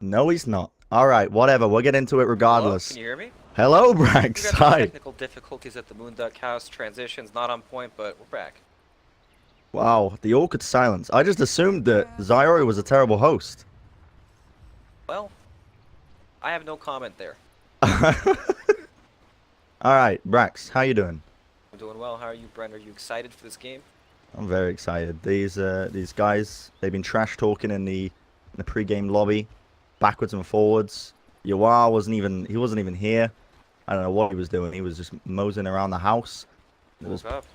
No, he's not. All right, whatever. We'll get into it Hello, can regardless. you hear me? Hello, We've Brax. had some Hi. technical difficulties at the Moonduck House. Transition's not on point, but we're back. Wow, the awkward silence. I just assumed that Zyori was a terrible host. Well, I have no comment there. All right, Brax, how you doing? I'm doing well. How are you, Brent? Are you excited for this game? I'm very excited. These guys, they've been trash talking in the pre-game lobby, backwards and forwards. Yawar wasn't even here. I don't know what he was doing. He was just moseying around the house. It was Woke up.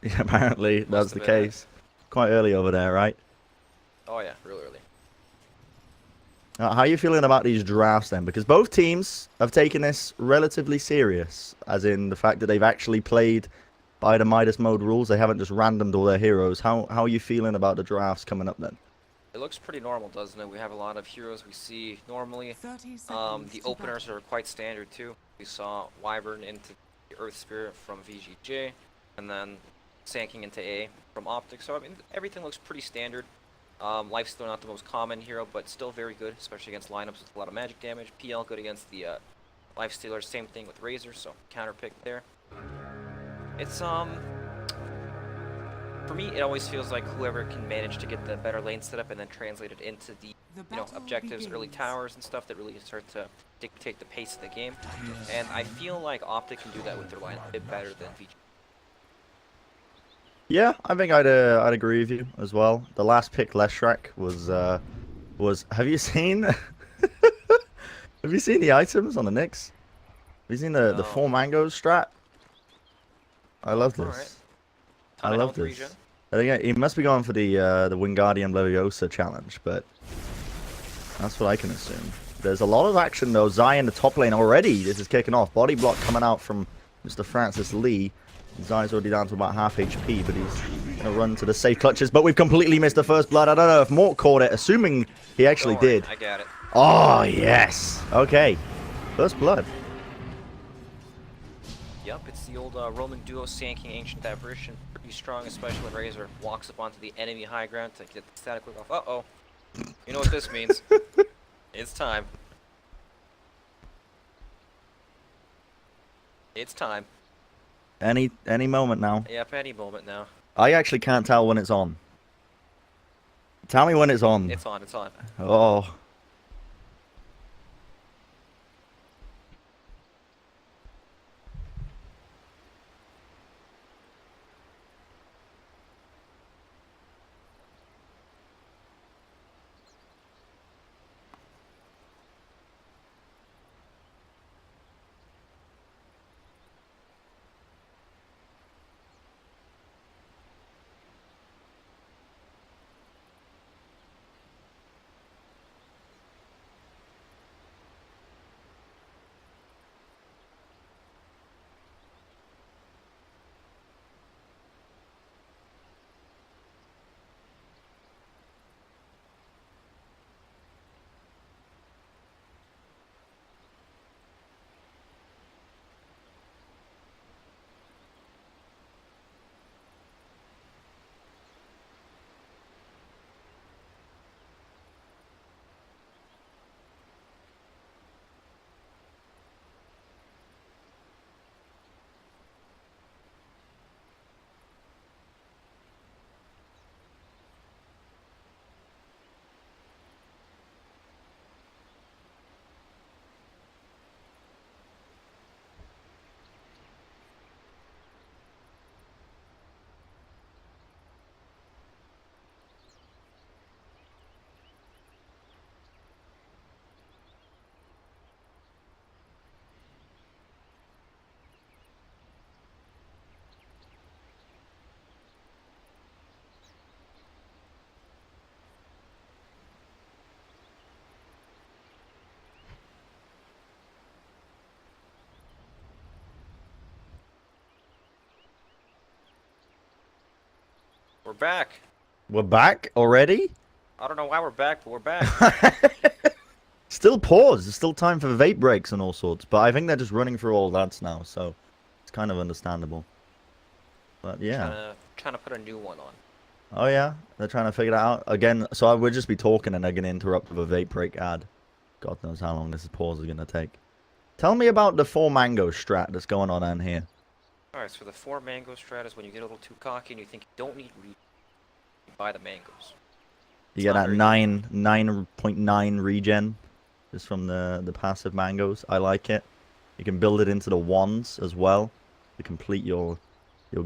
yeah, apparently Must that's the have been it. case. Quite early over there, right? Oh yeah, real early. How are you feeling about these drafts then? Because both teams have taken this relatively serious, as in the fact that they've actually played by the Midas mode rules. They haven't just randomed all their heroes. How are you feeling about the drafts coming up then? It looks pretty normal, doesn't it? We have a lot of heroes we see normally. 30 seconds The to openers battle. are quite standard too. We saw Wyvern into the Earth Spirit from VGJ, and then Sanking into A from OpTic. So I mean, everything looks pretty standard. Life's still not the most common hero, but still very good, especially against lineups with a lot of magic damage. PL good against the Life Stealers. Same thing with Razor, so counter pick there. It's for me, it always feels like whoever can manage to get the better lane setup and then translate it into the objectives, early towers and stuff that really start to dictate the pace of the game. And I feel like OpTic can do that with their line a bit better than VG. Yeah, I think I'd agree with you as well. The last pick, Leshrac, was. Have you seen? Have you seen the items on the Knicks? Have you seen the No. four mangoes strat? I love Alright. this. Ton I of love health this. regen. I think he must be going for the Wingardium Leviosa challenge, but that's what I can assume. There's a lot of action though. Zai in the top lane already. This is kicking off. Body block coming out from Mr. Francis Lee. Zai's already down to about half HP, but he's gonna run to the safe clutches. But we've completely missed the first blood. I don't know if Mort caught it, assuming he actually Don't worry, did. I got it. Oh yes. Okay. First blood. Yep, it's the old Roman duo Sanking Ancient Apparition. Pretty strong, especially when Razor walks up onto the enemy high ground to get the static whip off. Uh-oh. You know what this means. It's time. It's time. Any moment now. Yep, any moment now. I actually can't tell when it's on. Tell me when it's on. It's on, it's on. Oh. We're back. We're back already? I don't know why we're back, but we're back. Still pause. There's still time for vape breaks and all sorts, but I think they're just running through all that now, so it's kind of understandable. But yeah. Trying to put a new one on. Oh yeah, they're trying to figure that out again. So I would just be talking and they're gonna interrupt with a vape break ad. God knows how long this pause is going to take. Tell me about the 4 mango strat that's going on down here. Alright, so the 4 mango strat is when you get a little too cocky and you think you don't need regen, you buy the mangoes. You get that 9.9 regen just from the passive mangoes. I like it. You can build it into the wands as well to complete your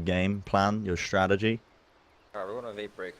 game plan, your strategy. Alright, we're going to vape break.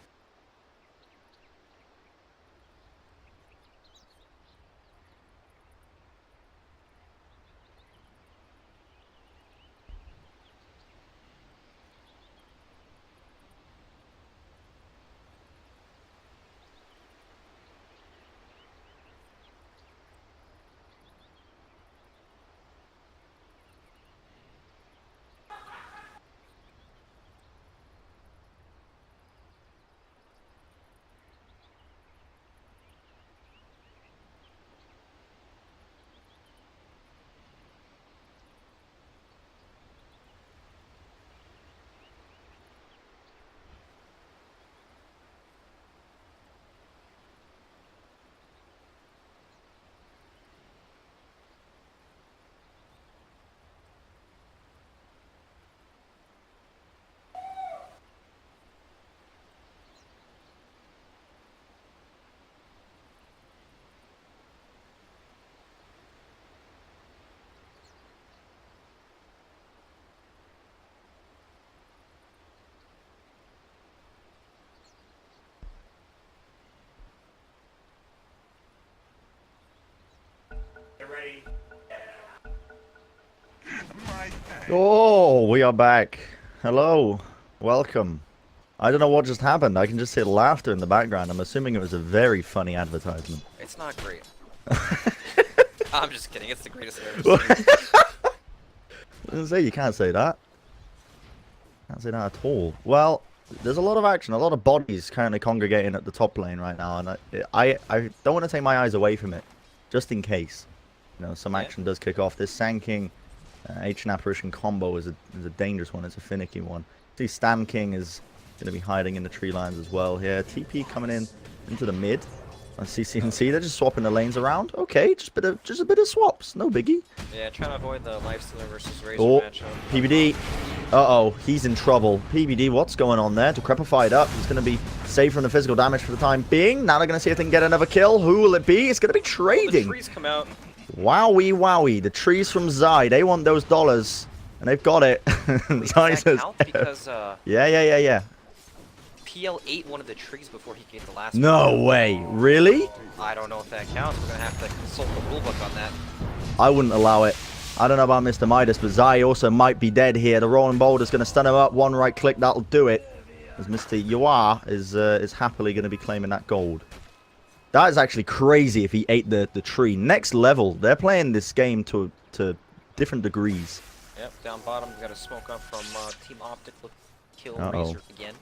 Oh, we are back. Hello. Welcome. I don't know what just happened. I can just hear laughter in the background. I'm assuming it was a very funny advertisement. It's not great. I'm just kidding. It's the greatest I've ever seen. I was gonna say, you can't say that. Can't say that at all. Well, there's a lot of action, a lot of bodies currently congregating at the top lane right now, and I don't want to take my eyes away from it, just in case. You know, some action does kick off. This Sand Ancient Apparition combo is a dangerous one. It's a finicky one. See, Stan King is going to be hiding in the tree lines as well here. TP coming in into the mid. On CCNC, they're just swapping the lanes around. Okay, just a bit of swaps. No biggie. Yeah, trying to avoid the Lifestealer versus Razor matchup. PBD. Uh-oh, he's in trouble. PBD, what's going on there? Decrepified up. He's going to be saved from the physical damage for the time being. Now they're going to see if they can get another kill. Who will it be? It's going to be trading. The trees come out. Wowie, wowie. The trees from Zai. They want those dollars. And they've got it. Zai says, because, yeah. PL8 one of the trees before he gave the last No one. way. Really? I don't know if that counts. We're going to have to consult the rulebook on that. I wouldn't allow it. I don't know about Mr. Midas, but Zai also might be dead here. The Rolling Boulder's going to stun him up. One right click, that'll do it. As Mr. Yuar is happily going to be claiming that gold. That is actually crazy if he ate the tree. Next level. They're playing this game to different degrees. Yep, down bottom, we got a smoke up from Team OpTic. Look, kill Uh-oh. Razor again.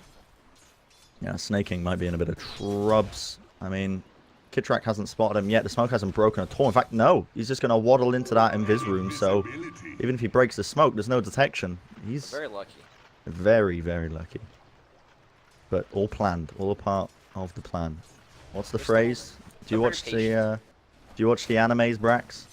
Yeah, Snaking might be in a bit of trubs. I mean, Kitrak hasn't spotted him yet. The smoke hasn't broken at all. In fact, no. He's just going to waddle into that invis room. So even if he breaks the smoke, there's no detection. He's very lucky. Very, very lucky. But all planned. All a part of the plan. What's the phrase? Do you watch the animes, Brax?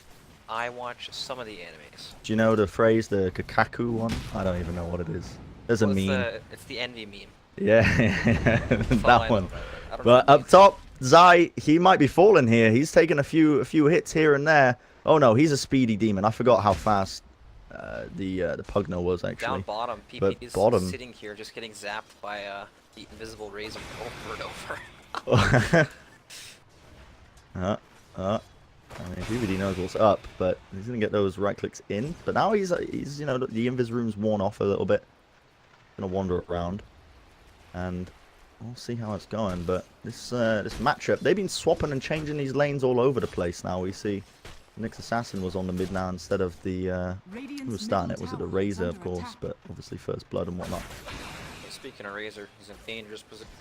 I watch some of the animes. Do you know the phrase, the Kakaku one? I don't even know what it is. There's a meme. It's the envy meme. Yeah, that one. But up top, Zai, he might be falling here. He's taking a few hits here and there. Oh no, he's a speedy demon. I forgot how fast the Pugno was actually. Down bottom, PP is sitting here just getting zapped by the invisible Razor over and over. I mean, PVD knows what's up, but he's gonna get those right clicks in. But now he's you know, the invis room's worn off a little bit. Gonna wander around, and we'll see how it's going. But this matchup, they've been swapping and changing these lanes all over the place. Now we see Nyx Assassin was on the mid now instead of the who was starting it? Was it the Razor, of course? But obviously First Blood and whatnot. Speaking of Razor, he's in dangerous position.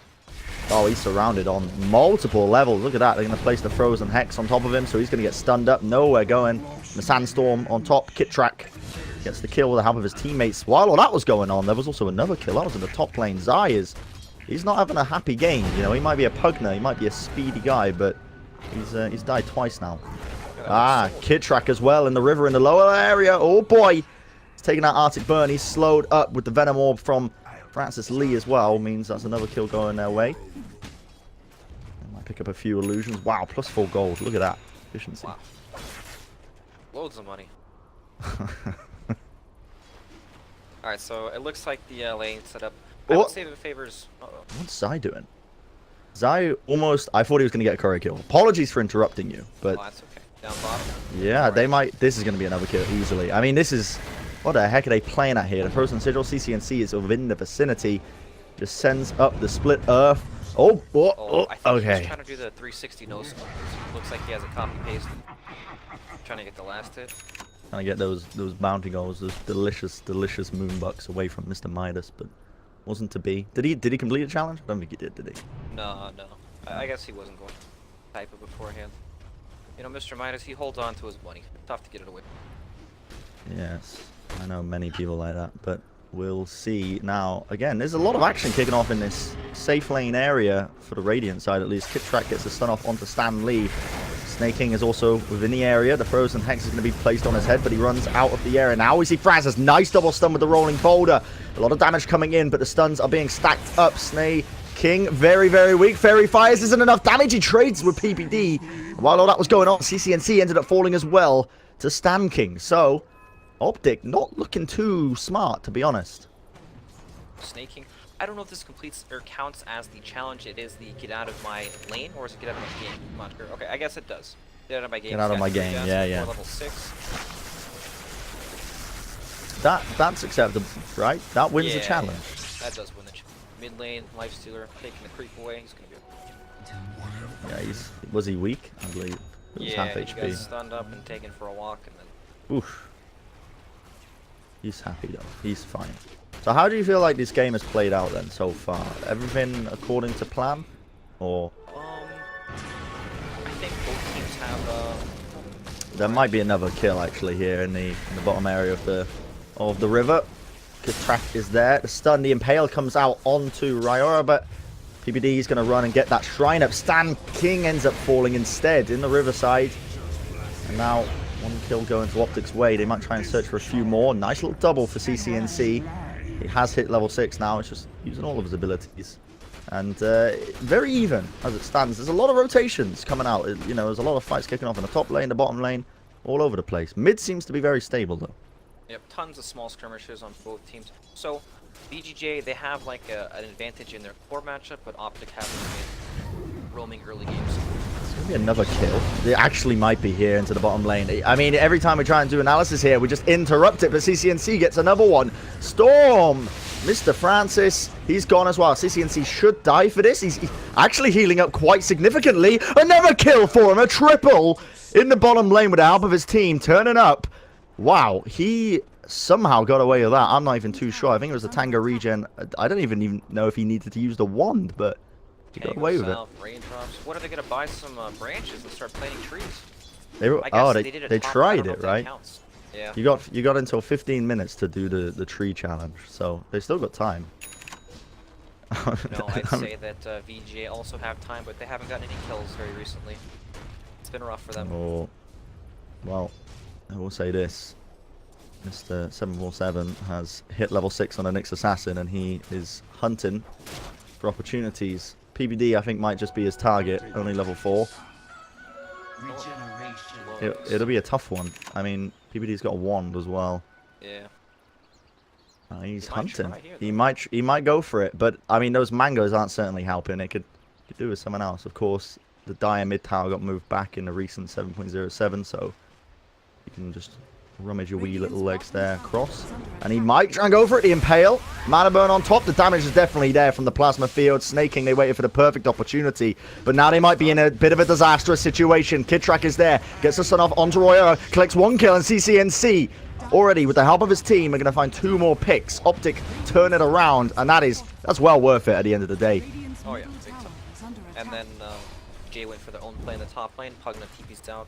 Oh, he's surrounded on multiple levels. Look at that. They're going to place the Frozen Hex on top of him, so he's going to get stunned up. Nowhere going. The Sandstorm on top. Kitrak gets the kill with the help of his teammates. While all that was going on, there was also another kill. That was in the top lane. Zai he's not having a happy game. You know, he might be a pugner. He might be a speedy guy, but he's died twice now. Ah, Kidtrack as well in the river in the lower area. Oh boy. He's taking out Arctic Burn. He's slowed up with the Venom Orb from Francis Lee as well. Means that's another kill going their way. They might pick up a few illusions. Wow, plus 4 gold. Look at that. Efficiency. Wow. Loads of money. Alright, so it looks like the lane setup. I would say that favors. What's Zai doing? Zai almost. I thought he was going to get a Courier kill. Apologies for interrupting you, but. Oh, that's okay. Down bottom. Yeah, they might. This is going to be another kill easily. I mean, this is. What the heck are they playing at here? The Frozen Sigil CCNC is within the vicinity. Just sends up the split earth. I think okay. He's trying to do the 360 no scope. Looks like he has a copy paste. Trying to get the last hit. Trying to get those bounty goals, those delicious moonbucks away from Mr. Midas, but wasn't to be. Did he complete a challenge? I don't think he did he? No. I guess he wasn't going to type it beforehand. You know, Mr. Midas, he holds on to his money. Tough to get it away. Yes, I know many people like that, but we'll see now. Again, there's a lot of action kicking off in this safe lane area for the Radiant side at least. Kidtrack gets a stun off onto Stan Lee. Snake King is also within the area. The Frozen Hex is going to be placed on his head, but he runs out of the area. Now we see Francis. Nice double stun with the Rolling Boulder. A lot of damage coming in, but the stuns are being stacked up. Snake King, very, very weak. Fairy Fires isn't enough damage. He trades with PPD. While all that was going on, CCNC ended up falling as well to Stan King. So, OpTic not looking too smart, to be honest. Snake King. I don't know if this completes or counts as the challenge. It is the get out of my lane, or is it get out of my game? I'm not sure. Okay, I guess it does. Get out of my game. Get out of my game. Yeah. Level 6. That's acceptable, right? That wins the challenge. Yeah, that does win the challenge. Mid lane, Lifestealer, taking the creep away. He's gonna be. Yeah, was he weak? I believe. It was half he HP. got stunned up and taken for a walk, and then. Oof. He's happy though. He's fine. So how do you feel like this game has played out then so far? Everything according to plan, or? I think both teams have. There might be another kill actually here in the bottom area of the river. Kidtrack is there. The stun, the impale comes out onto Ryora, but PPD is going to run and get that shrine up. Stan King ends up falling instead in the riverside, and now one kill going to OpTic's way. They might try and search for a few more. Nice little double for CCNC. He has hit level 6 now. It's just using all of his abilities. And very even as it stands. There's a lot of rotations coming out. You know, there's a lot of fights kicking off in the top lane, the bottom lane, all over the place. Mid seems to be very stable, though. Yep, tons of small skirmishes on both teams. So, VGJ, they have like an advantage in their core matchup, but OpTic have been roaming early games. It's going to be another kill. They actually might be here into the bottom lane. I mean, every time we try and do analysis here, we just interrupt it, but CCNC gets another one. Storm! Mr. Francis, he's gone as well. CCNC should die for this. He's actually healing up quite significantly. Another kill for him, a triple in the bottom lane with the help of his team, turning up. Wow, he somehow got away with that. I'm not even too sure. I think it was a Tango regen. I don't even know if he needed to use the wand, but he got away with it. Raindrops. What are they going to buy some branches and start planting trees? They tried it, right? Yeah. You got until 15 minutes to do the tree challenge, so they still got time. No, I'd say that VGA also have time, but they haven't gotten any kills very recently. It's been rough for them. Oh, well, I will say this. Mr. 747 has hit level 6 on a Nyx Assassin, and he is hunting for opportunities. PBD, I think, might just be his target, only level 4. It'll be a tough one. I mean, PPD's got a wand as well. Yeah. He's hunting. He might go for it, but I mean, those mangoes aren't certainly helping. It could do with someone else. Of course, the Dire mid tower got moved back in the recent 7.07, so you can just rummage your wee little legs there across. And he might try and go for it. The Impale. Mana Burn on top. The damage is definitely there from the Plasma Field. Snake King, they waited for the perfect opportunity. But now they might be in a bit of a disastrous situation. Kidtrack is there. Gets the stun off onto Royera. Collects one kill, and CCNC already, with the help of his team, are going to find 2 more picks. OpTic turn it around, and that's well worth it at the end of the day. Oh yeah, big time. And then Jay went for their own play in the top lane. Pugna TP's out.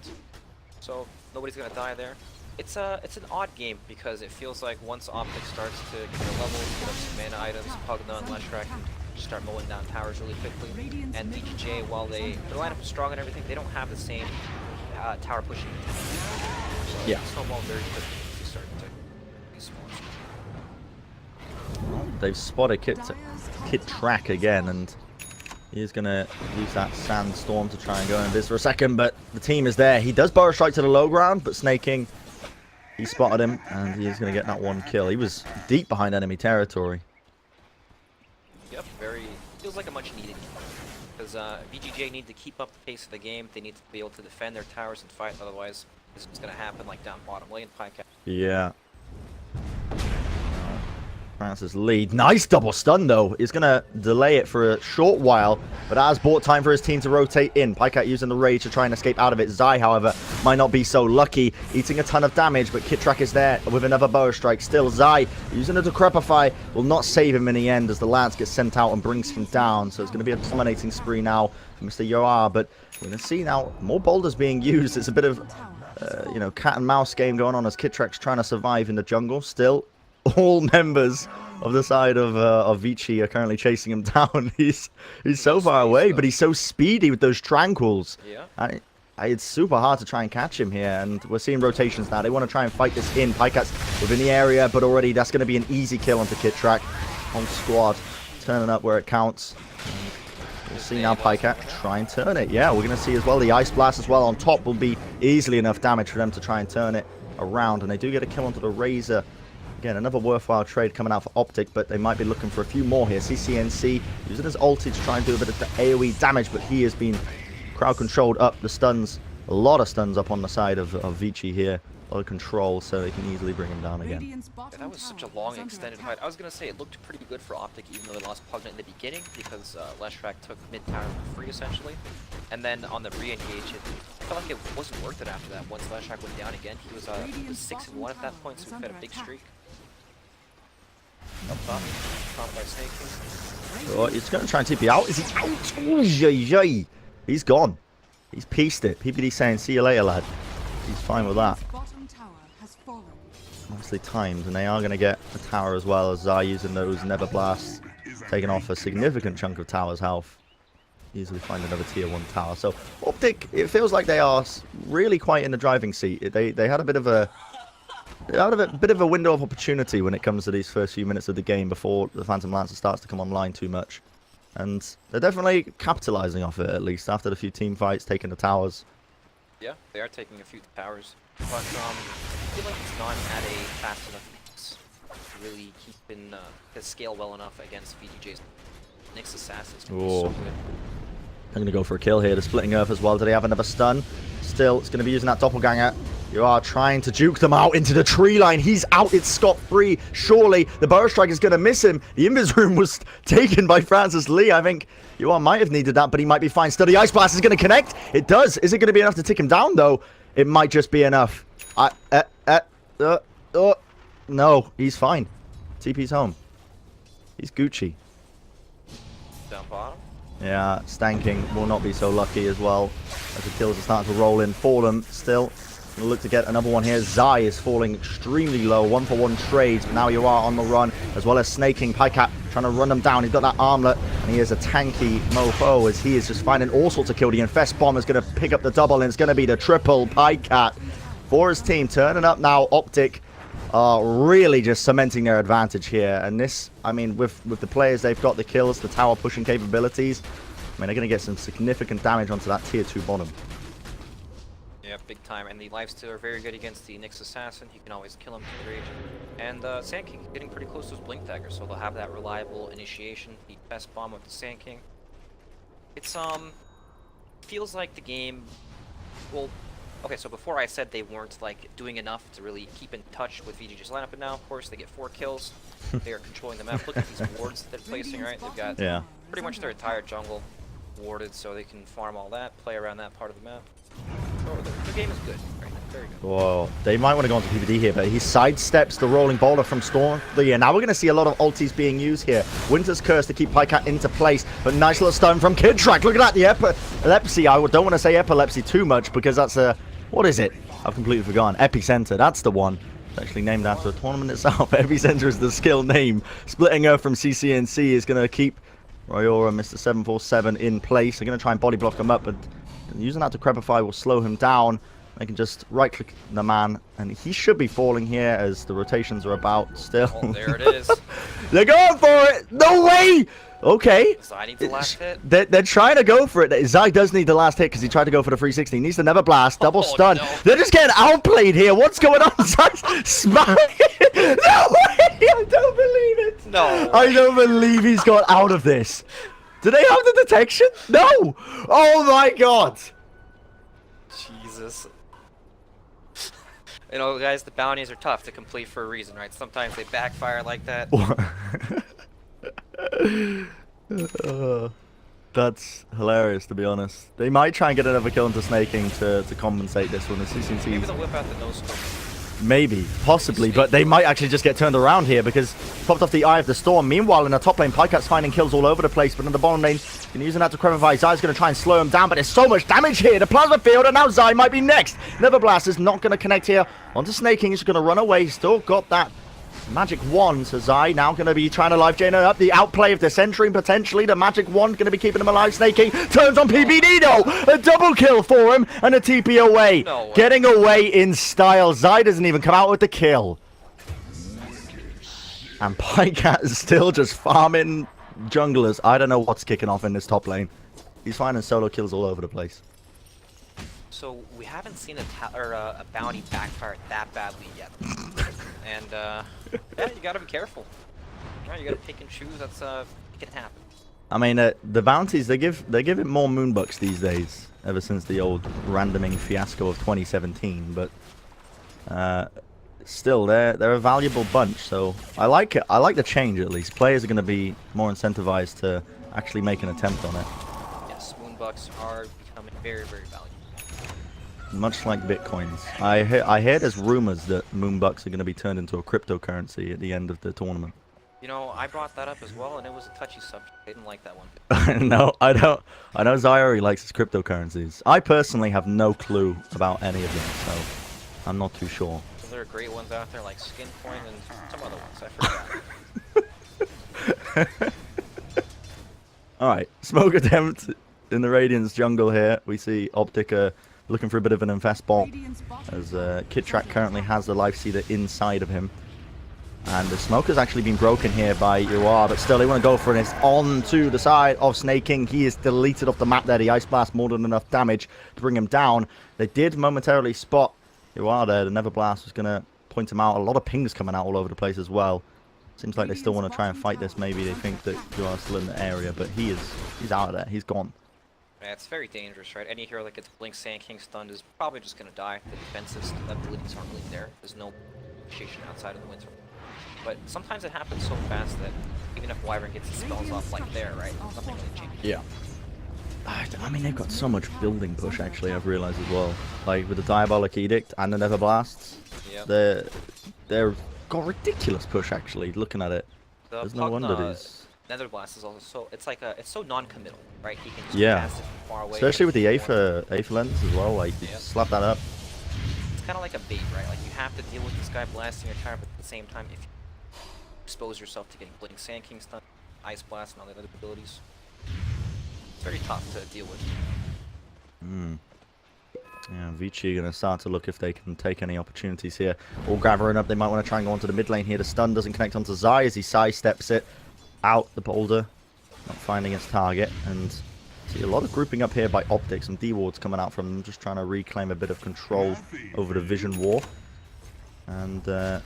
So nobody's going to die there. It's an odd game because it feels like once OpTic starts to get their levels, get up some mana items, Pugna and Leshrac can start mowing down towers really quickly. And VGJ, while their lineup is strong and everything, they don't have the same tower pushing. So Yeah. snowball very quickly if you start to these spawns. They've spotted Kit Track again, and he's going to use that sandstorm to try and go in this for a second, but the team is there. He does burrow strike to the low ground, but Snaking, he spotted him, and he's going to get that one kill. He was deep behind enemy territory. Yep, feels like a much needed kill. Because VGJ need to keep up the pace of the game. They need to be able to defend their towers and fight, otherwise this is going to happen like down bottom lane. Yeah. Francis lead. Nice double stun, though. He's going to delay it for a short while, but has bought time for his team to rotate in. Pycat using the rage to try and escape out of it. Zai, however, might not be so lucky. Eating a ton of damage, but Kitrak is there with another bow strike. Still, Zai using a Decrepify will not save him in the end as the Lance gets sent out and brings him down. So it's going to be a dominating spree now for Mr. Yoar, but we're going to see now more boulders being used. It's a bit of, you know, cat and mouse game going on as Kitrak's trying to survive in the jungle. Still, all members of the side of Vici are currently chasing him down. He's so far away, but he's so speedy with those tranquils. Yeah. It's super hard to try and catch him here, and we're seeing rotations now. They want to try and fight this in. Pykat's within the area, but already that's going to be an easy kill onto Kitrak. On squad, turning up where it counts. We'll see now Pycat try and turn it. Yeah, we're going to see as well the Ice Blast as well on top will be easily enough damage for them to try and turn it around, and they do get a kill onto the Razor. Again, another worthwhile trade coming out for OpTic, but they might be looking for a few more here. CCNC using his ulti to try and do a bit of the AoE damage, but he has been crowd controlled up. The stuns, a lot of stuns up on the side of Vici here. A lot of control, so they can easily bring him down again. Yeah, that was such a long extended fight. I was going to say it looked pretty good for OpTic, even though they lost Pugnet in the beginning, because Leshrac took mid-tower for free, essentially. And then on the re-engage, it felt like it wasn't worth it after that. Once Leshrac went down again, he was 6-1 at that point, so he had a big streak. By Snaking. Oh, he's going to try and TP out. Is he out? Ooh, he's gone. He's pieced it. PPD saying, see you later, lad. He's fine with that. Nicely timed, and they are going to get a tower as well, as Zai using those Nether Blasts, taking off a significant chunk of tower's health. Easily find another tier 1 tower. So OpTic, it feels like they are really quite in the driving seat. They had a bit of a window of opportunity when it comes to these first few minutes of the game before the Phantom Lancer starts to come online too much. And they're definitely capitalizing off it, at least, after the few team fights, taking the towers. Yeah, they are taking a few towers, but I feel like it's not at a fast enough pace to really keep in the scale well enough against VGJ's Nyx Assassins. Can be so good. I'm going to go for a kill here. The Splitting Earth as well. Do they have another stun? Still, it's going to be using that Doppelganger. You are trying to juke them out into the tree line. He's out. It's scot-free. Surely the Burrow Strike is going to miss him. The Invis Room was taken by Francis Lee. I think Yuan might have needed that, but he might be fine. Still, the Ice Blast is going to connect. It does. Is it going to be enough to tick him down, though? It might just be enough. No, he's fine. TP's home. He's Gucci. Down bottom. Yeah, Stanking will not be so lucky as well, as the kills are starting to roll in for them. Still, we'll look to get another one here. Zai is falling extremely low. 1-for-1 trades, but now you are on the run, as well as Snaking. Pycat trying to run them down. He's got that armlet, and he is a tanky mofo as he is just finding all sorts of kill. The Infest Bomb is going to pick up the double, and it's going to be the triple. Pycat for his team turning up now. OpTic are really just cementing their advantage here, and this, I mean, with the players they've got, the kills, the tower pushing capabilities, I mean, they're going to get some significant damage onto that tier 2 bottom. Yeah, big time, and the lifesteal are very good against the Nyx Assassin. You can always kill him to the rage. And Sand King getting pretty close to his Blink Dagger, so they'll have that reliable initiation. The best bomb with the Sand King. It's feels like the game, well, okay, so before I said they weren't like doing enough to really keep in touch with VGJ's lineup, but now, of course, they get 4 kills. They are controlling the map. Look at these wards they're placing, right? They've got pretty much their entire jungle warded, so they can farm all that, play around that part of the map. So the game is good, right? Very good. Whoa, they might want to go into PvD here, but he sidesteps the rolling boulder from Storm. Yeah, now we're going to see a lot of ultis being used here. Winter's Curse to keep Pycat into place, but nice little stun from Kidtrack. Look at that, the epilepsy. I don't want to say epilepsy too much because that's a, what is it? I've completely forgotten. Epicenter, that's the one. It's actually named after a tournament itself. Epicenter is the skill name. Splitting Earth from CCNC is going to keep Royora, Mr. 747 in place. They're going to try and body block him up, but And using that to Crepify will slow him down. They can just right-click the man, and he should be falling here as the rotations are about still. Oh, there it is. They're going for it! No way! Okay. Zai needs the last hit. They're trying to go for it. Zai does need the last hit because he tried to go for the 360. He needs the Never Blast, double stun. No. They're just getting outplayed here. What's going on? Zai's smacking. No way! I don't believe it. No. I don't believe he's got out of this. Do they have the detection? No! Oh my god! Jesus. You know, guys, the bounties are tough to complete for a reason, right? Sometimes they backfire like that. That's hilarious, to be honest. They might try and get another kill into snaking to compensate this one. Maybe they'll whip out the nose scope. Maybe, possibly, but they might actually just get turned around here because popped off the Eye of the Storm. Meanwhile, in the top lane, Pykat's finding kills all over the place, but in the bottom lane, using that to Crevivai. Zai's going to try and slow him down, but there's so much damage here. The Plasma Field, and now Zai might be next. Never Blast is not going to connect here onto Snaking. He's going to run away. Still got that Magic Wand. So Zai now going to be trying to live Jaina up. The outplay of the Century, potentially. The Magic Wand going to be keeping him alive. Snaking turns on PBD, though. A double kill for him, and a TP away. No way. Getting away in style. Zai doesn't even come out with the kill. And Pycat is still just farming junglers. I don't know what's kicking off in this top lane. He's finding solo kills all over the place. So we haven't seen a bounty backfire that badly yet. And yeah, you gotta be careful. Yeah, you gotta pick and choose. That's it can happen. I mean, the bounties they give it more moonbucks these days. Ever since the old randoming fiasco of 2017, but still, they're a valuable bunch. So I like it. I like the change at least. Players are going to be more incentivized to actually make an attempt on it. Yes, moonbucks are becoming very, very valuable. Much like bitcoins. I hear there's rumors that moonbucks are going to be turned into a cryptocurrency at the end of the tournament. You know, I brought that up as well, and it was a touchy subject. They didn't like that one. No, I don't. I know Zyori likes his cryptocurrencies. I personally have no clue about any of them, so I'm not too sure. So there are great ones out there like Skinpoint and some other ones. I forgot. Alright, smoke attempt in the Radiance jungle here. We see OpTic looking for a bit of an infest bomb, as Kitrak currently has the Life Seeder inside of him. And the smoke has actually been broken here by Iwar, but still they want to go for it. It's on to the side of Snaking. He is deleted off the map there. The Ice Blast more than enough damage to bring him down. They did momentarily spot Iwar there. The Never Blast was going to point him out. A lot of pings coming out all over the place as well. Seems like they still want to try and fight this. Maybe they think that Iwar's still in the area, but he's out of there. He's gone. Yeah, it's very dangerous, right? Any hero that gets Blink, Sand King stunned is probably just going to die. The defensive abilities aren't really there. There's no appreciation outside of the winter. But sometimes it happens so fast that even if Wyvern gets his spells off like there, right, nothing really changes. Yeah. I mean, they've got so much building push, actually, I've realized as well. Like, with the Diabolic Edict and the Never Blasts, Yep. they're got ridiculous push, actually, looking at it. There's no wonder these... Nether Blast is also so, it's so non-committal, right? He can just cast it from far away. Especially with the Aether lens as well, like, you slap that up. It's kind of like a bait, right? Like, you have to deal with this guy blasting your tower, but at the same time, if you expose yourself to getting Blink, Sand King stun, Ice Blast, and all the other abilities, it's very tough to deal with. Yeah, Vici gonna start to look if they can take any opportunities here. All gathering up, they might want to try and go onto the mid lane here. The stun doesn't connect onto Zai as he sidesteps it out the boulder, not finding his target. And see a lot of grouping up here by OpTic. Some D-wards coming out from them, just trying to reclaim a bit of control over the Vision War. And a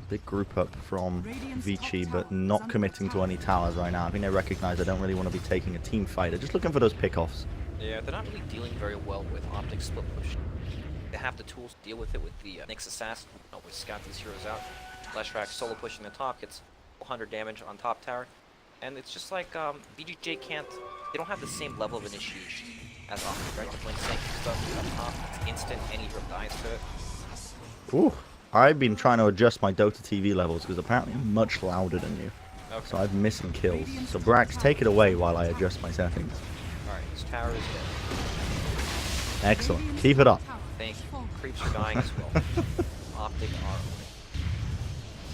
big group up from Vici, but not committing to any towers right now. I think they recognize they don't really want to be taking a team fight. They're just looking for those pickoffs. Yeah, they're not really dealing very well with OpTic split push. They have the tools to deal with it with the Nyx Assassin. Always scout these heroes out. Flashback solo pushing the top gets 100 damage on top tower. And it's just like VGJ can't, they don't have the same level of initiation as OpTic, right? When Sank stuff up top, it's instant, any hero dies to it. Ooh, I've been trying to adjust my Dota TV levels because apparently I'm much louder than you. Okay. So I'm missing kills. So Brax, take it away while I adjust my settings. Alright, this tower is dead. Excellent. Keep it up. Thank you. Creeps are dying as well. OpTic are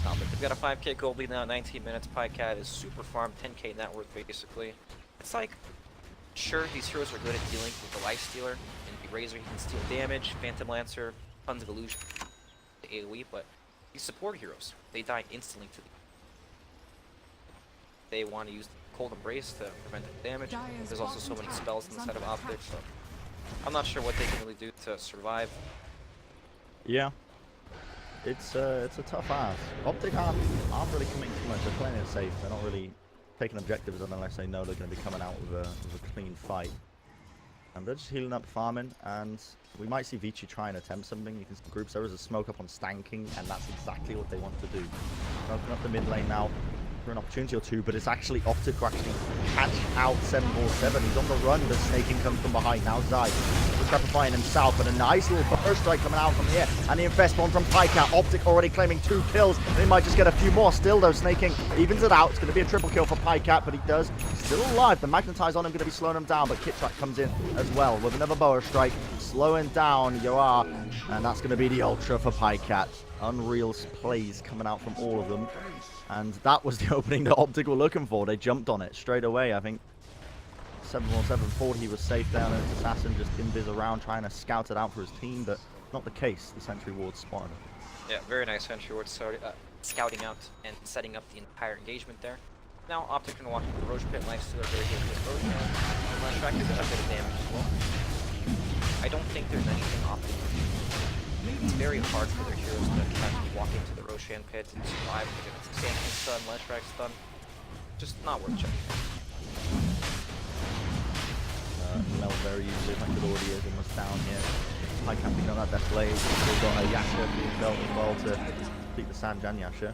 stop it. They've got a 5k gold lead now at 19 minutes. Pycat is super farmed, 10k net worth basically. It's like Sure, these heroes are good at dealing with the Lifestealer, and the Razor, he can steal damage, Phantom Lancer, tons of illusion, the AoE, but these support heroes, they die instantly to the... They want to use the Cold Embrace to prevent the damage. There's also so many spells on the side of OpTic, so I'm not sure what they can really do to survive. Yeah. It's a tough ask. OpTic aren't really committing too much. They're playing it safe. They're not really taking objectives unless they know they're going to be coming out with a clean fight. And they're just healing up, farming, and we might see Vici try and attempt something. You can see groups. There is a smoke up on Stanking, and that's exactly what they want to do. Smoking up the mid lane now for an opportunity or two, but it's actually OpTic who actually catch out 747. He's on the run. The snaking comes from behind. Now Zai sacrificing himself, but a nice little burst strike coming out from here, and the Infest Bomb from Pycat. OpTic already claiming 2 kills. They might just get a few more. Still though, snaking evens it out. It's going to be a triple kill for Pycat, but he does still alive. The Magnetize on him going to be slowing him down, but Kitrak comes in as well with another boa strike, slowing down Yoar, and that's going to be the ultra for Pycat. Unreal plays coming out from all of them, and that was the opening that OpTic were looking for. They jumped on it straight away. I think 717 thought he was safe down, and Assassin just invis around trying to scout it out for his team, but not the case. The Sentry Ward spotted him. Yeah, very nice Sentry Ward scouting out and setting up the entire engagement there. Now OpTic can walk into the Roche Pit. Lifestealer very good with Roche, and Last Track is a bit of damage as well. I don't think there's anything OpTic can do. It's very hard for their heroes to actually walk into the Roshan pit and survive because it's Sanking stun, Last Track stun. Just not worth checking. Mel very easily, like it already is, almost down here. High camping on that Death Blade. We've got a Yasha being built as well to beat the Sanjan Yasha.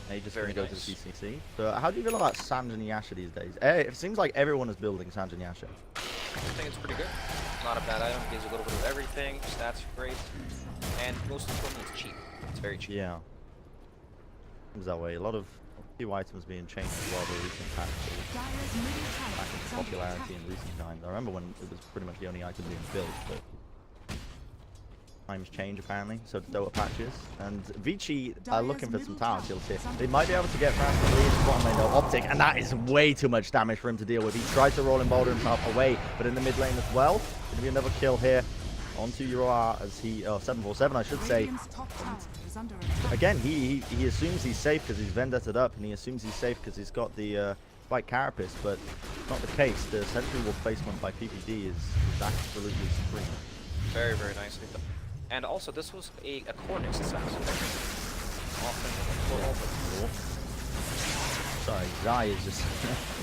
And he just going to go to the CCC. So how do you feel about Sanjan Yasha these days? It seems like everyone is building Sanjan Yasha. I think it's pretty good. Not a bad item. Gives you a little bit of everything. Stats are great. And most importantly, it's cheap. It's very cheap. Yeah. Seems that way. A lot of few items being changed as well the recent patch. Back in popularity in recent times. I remember when it was pretty much the only item being built, but times change apparently, so do Dota patches. And Vici are looking for some tower kills here. They might be able to get past the lead bottom lane though. OpTic, and that is way too much damage for him to deal with. He tried to roll and boulder himself away, but in the mid lane as well. Gonna be another kill here onto Ura as he 747 I should say. Again, he assumes he's safe because he's vendetted up, and he assumes he's safe because he's got the White Carapace, but not the case. The Sentry Wall placement by PPD is absolutely supreme. Very, very nicely done. And also, this was a Cornix assassin. Sorry, Zai is just...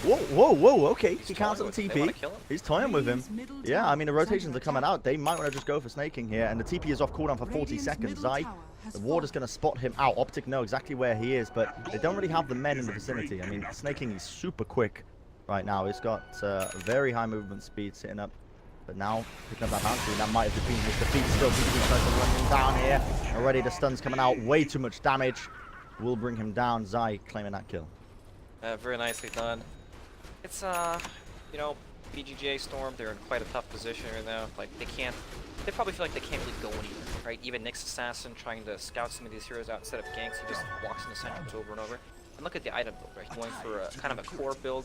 whoa, okay. He counts on the TP. He's toying with him. Yeah, I mean, the rotations are coming out. They might want to just go for snaking here, and the TP is off cooldown for 40 seconds. Zai, the ward is going to spot him out. OpTic know exactly where he is, but they don't really have the men in the vicinity. I mean, snaking is super quick right now. He's got very high movement speed sitting up. But now, picking up that bounty, that might have been his defeat. Still, PPD tries to run him down here. Already the stun's coming out. Way too much damage. Will bring him down. Zai claiming that kill. Very nicely done. It's, you know, VGJ Storm, they're in quite a tough position right now. Like, they probably feel like they can't really go anywhere, right? Even Nyx Assassin trying to scout some of these heroes out instead of ganks, he just walks into Sentries over and over. And look at the item build, right? He's going for a kind of a core build.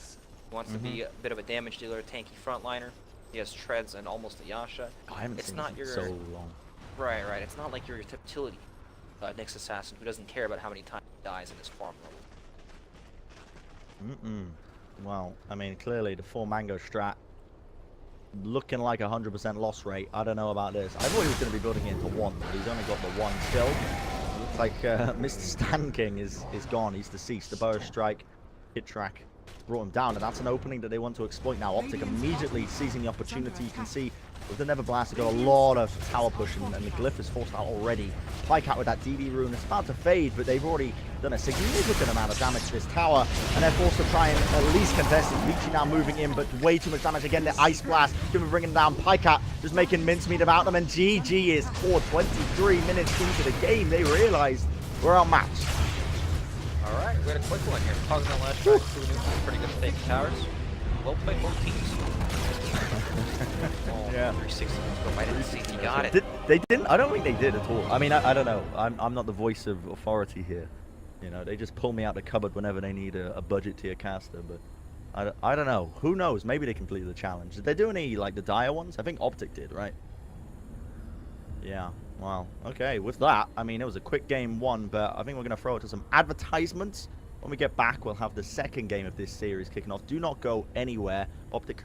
He wants to be a bit of a damage dealer, tanky frontliner. He has treads and almost a Yasha. I haven't seen him so long. Right. It's not like your utility Nyx Assassin who doesn't care about how many times he dies in his farm level. Well, I mean, clearly the 4 mango strat looking like 100% loss rate. I don't know about this. I thought he was going to be building it into 1, but he's only got the 1 still. Looks like Mr. Stan King is gone. He's deceased. The bow strike, hit track, brought him down, and that's an opening that they want to exploit now. OpTic immediately seizing the opportunity. You can see with the Never Blast, they've got a lot of tower push, and the Glyph is forced out already. Pycat with that DD rune, it's about to fade, but they've already done a significant amount of damage to this tower, and they're forced to try and at least contest it. Vici now moving in, but way too much damage. Again, the Ice Blast, going to be bringing down Pycat, just making mincemeat about them, and GG is 23 minutes into the game. They realized we're outmatched. Alright, we had a quick one here. Pausing on last track, pretty good at taking towers. Well played both teams. Yeah. 360. I didn't see he got it. They didn't? I don't think they did at all. I mean, I don't know. I'm not the voice of authority here. You know, they just pull me out the cupboard whenever they need a budget tier caster, but I don't know. Who knows? Maybe they completed the challenge. Did they do any, like, the dire ones? I think OpTic did, right? Yeah. Well, okay. With that, I mean, it was a quick game one, but I think we're going to throw it to some advertisements. When we get back, we'll have the second game of this series kicking off. Do not go anywhere. OpTic currently